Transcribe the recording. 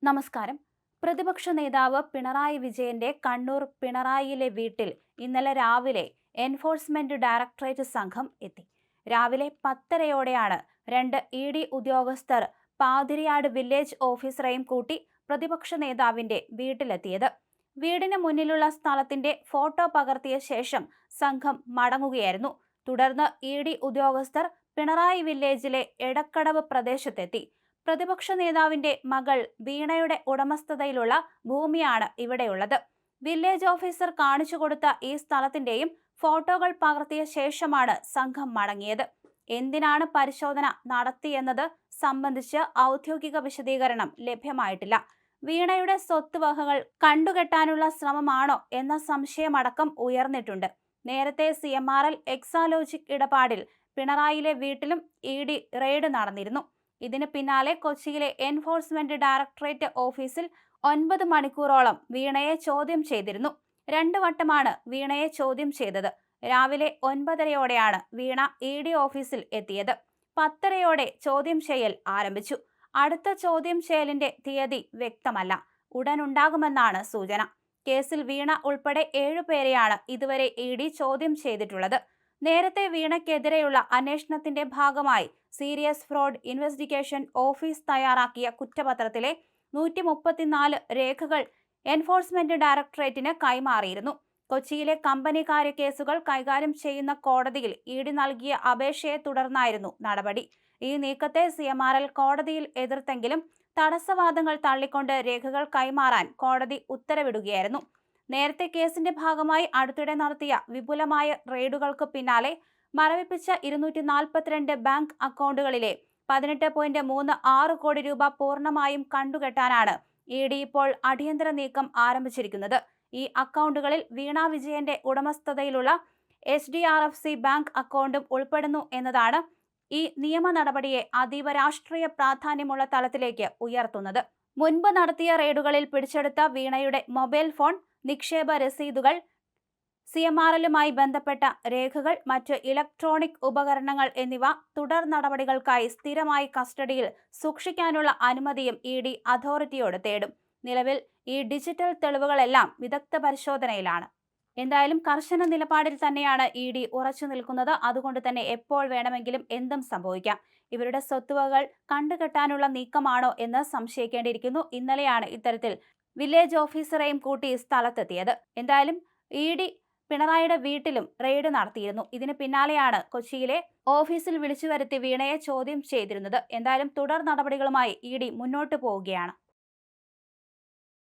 നമസ്കാരം. പ്രതിപക്ഷ നേതാവ് പിണറായി വിജയന്റെ കണ്ണൂർ പിണറായിയിലെ വീട്ടിൽ ഇന്നലെ രാവിലെ എൻഫോഴ്സ്മെന്റ് ഡയറക്ടറേറ്റ് സംഘം എത്തി. രാവിലെ 10:30-യോടെയാണ് രണ്ട് ED ഉദ്യോഗസ്ഥർ പാതിരിയാട് വില്ലേജ് ഓഫീസറെയും കൂട്ടി പ്രതിപക്ഷ നേതാവിന്റെ വീട്ടിലെത്തിയത്. വീടിന് മുന്നിലുള്ള സ്ഥലത്തിന്റെ ഫോട്ടോ പകർത്തിയ ശേഷം സംഘം മടങ്ങുകയായിരുന്നു. തുടർന്ന് ED ഉദ്യോഗസ്ഥർ പിണറായി വില്ലേജിലെ എടക്കടവ് പ്രദേശത്തെത്തി. പ്രതിപക്ഷ നേതാവിന്റെ മകൾ വീണയുടെ ഉടമസ്ഥതയിലുള്ള ഭൂമിയാണ് ഇവിടെയുള്ളത്. വില്ലേജ് ഓഫീസർ കാണിച്ചു കൊടുത്ത ഈ സ്ഥലത്തിന്റെയും ഫോട്ടോകൾ പകർത്തിയ ശേഷമാണ് സംഘം മടങ്ങിയത്. എന്തിനാണ് പരിശോധന നടത്തിയെന്നത് സംബന്ധിച്ച് ഔദ്യോഗിക വിശദീകരണം ലഭ്യമായിട്ടില്ല. വീണയുടെ സ്വത്തുവകകൾ കണ്ടുകെട്ടാനുള്ള ശ്രമമാണോ എന്ന സംശയമടക്കം ഉയർന്നിട്ടുണ്ട്. നേരത്തെ CMRL എക്സാലോജിക് ഇടപാടിൽ പിണറായിയിലെ വീട്ടിലും ED റെയ്ഡ് നടന്നിരുന്നു. ഇതിന് പിന്നാലെ കൊച്ചിയിലെ എൻഫോഴ്സ്മെന്റ് ഡയറക്ടറേറ്റ് ഓഫീസിൽ 9 മണിക്കൂറോളം വീണയെ ചോദ്യം ചെയ്തിരുന്നു. 2 വട്ടമാണ് വീണയെ ചോദ്യം ചെയ്തത്. രാവിലെ 9:30-യോടെയാണ് വീണ ED ഓഫീസിൽ എത്തിയത്. 10:30-യോടെ ചോദ്യം ചെയ്യൽ ആരംഭിച്ചു. അടുത്ത ചോദ്യം ചെയ്യലിന്റെ തീയതി വ്യക്തമല്ല. ഉടനുണ്ടാകുമെന്നാണ് സൂചന. കേസിൽ വീണ ഉൾപ്പെടെ 7 പേരെയാണ് ഇതുവരെ ED ചോദ്യം ചെയ്തിട്ടുള്ളത്. നേരത്തെ വീണയ്ക്കെതിരെയുള്ള അന്വേഷണത്തിന്റെ ഭാഗമായി സീരിയസ് ഫ്രോഡ് ഇൻവെസ്റ്റിഗേഷൻ ഓഫീസ് തയ്യാറാക്കിയ കുറ്റപത്രത്തിലെ 134 രേഖകൾ എൻഫോഴ്സ്മെന്റ് ഡയറക്ടറേറ്റിന് കൈമാറിയിരുന്നു. കൊച്ചിയിലെ കമ്പനികാര്യ കേസുകൾ കൈകാര്യം ചെയ്യുന്ന കോടതിയിൽ ED നൽകിയ അപേക്ഷയെ തുടർന്നായിരുന്നു നടപടി. ഈ നീക്കത്തെ CMRL കോടതിയിൽ എതിർത്തെങ്കിലും തടസ്സവാദങ്ങൾ തള്ളിക്കൊണ്ട് രേഖകൾ കൈമാറാൻ കോടതി ഉത്തരവിടുകയായിരുന്നു. നേരത്തെ കേസിന്റെ ഭാഗമായി അടുത്തിടെ നടത്തിയ വിപുലമായ റെയ്ഡുകൾക്ക് പിന്നാലെ മരവിപ്പിച്ച 242 ബാങ്ക് അക്കൗണ്ടുകളിലെ 18.36 കോടി രൂപ പൂർണ്ണമായും കണ്ടുകെട്ടാനാണ് ED ഇപ്പോൾ അടിയന്തര നീക്കം ആരംഭിച്ചിരിക്കുന്നത്. ഈ അക്കൗണ്ടുകളിൽ വീണ വിജയന്റെ ഉടമസ്ഥതയിലുള്ള HDFC ബാങ്ക് അക്കൗണ്ടും ഉൾപ്പെടുന്നു എന്നതാണ് ഈ നിയമ നടപടിയെ അതീവ രാഷ്ട്രീയ പ്രാധാന്യമുള്ള തലത്തിലേക്ക് ഉയർത്തുന്നത്. മുൻപ് നടത്തിയ റെയ്ഡുകളിൽ പിടിച്ചെടുത്ത വീണയുടെ മൊബൈൽ ഫോൺ, നിക്ഷേപ രസീതുകൾ, CMRLുമായി ബന്ധപ്പെട്ട രേഖകൾ, മറ്റ് ഇലക്ട്രോണിക് ഉപകരണങ്ങൾ എന്നിവ തുടർ നടപടികൾക്കായി സ്ഥിരമായി കസ്റ്റഡിയിൽ സൂക്ഷിക്കാനുള്ള അനുമതിയും ED അതോറിറ്റിയോട് തേടും. നിലവിൽ ഈ ഡിജിറ്റൽ തെളിവുകളെല്ലാം വിദഗ്ധ പരിശോധനയിലാണ്. എന്തായാലും കർശന നിലപാടിൽ തന്നെയാണ് ED ഉറച്ചു നിൽക്കുന്നത്. അതുകൊണ്ട് തന്നെ എപ്പോൾ വേണമെങ്കിലും എന്തും സംഭവിക്കാം. ഇവരുടെ സ്വത്തുവകകൾ കണ്ടുകെട്ടാനുള്ള നീക്കമാണോ എന്ന് സംശയിക്കേണ്ടിയിരിക്കുന്നു. ഇന്നലെയാണ് ഇത്തരത്തിൽ വില്ലേജ് ഓഫീസറെയും കൂട്ടി സ്ഥലത്തെത്തിയത്. എന്തായാലും ED പിണറായിയുടെ വീട്ടിലും റെയ്ഡ് നടത്തിയിരുന്നു. ഇതിന് പിന്നാലെയാണ് കൊച്ചിയിലെ ഓഫീസിൽ വിളിച്ചു വരുത്തി വീണയെ ചോദ്യം ചെയ്തിരുന്നത്. എന്തായാലും തുടർ നടപടികളുമായി ED മുന്നോട്ട് പോവുകയാണ്.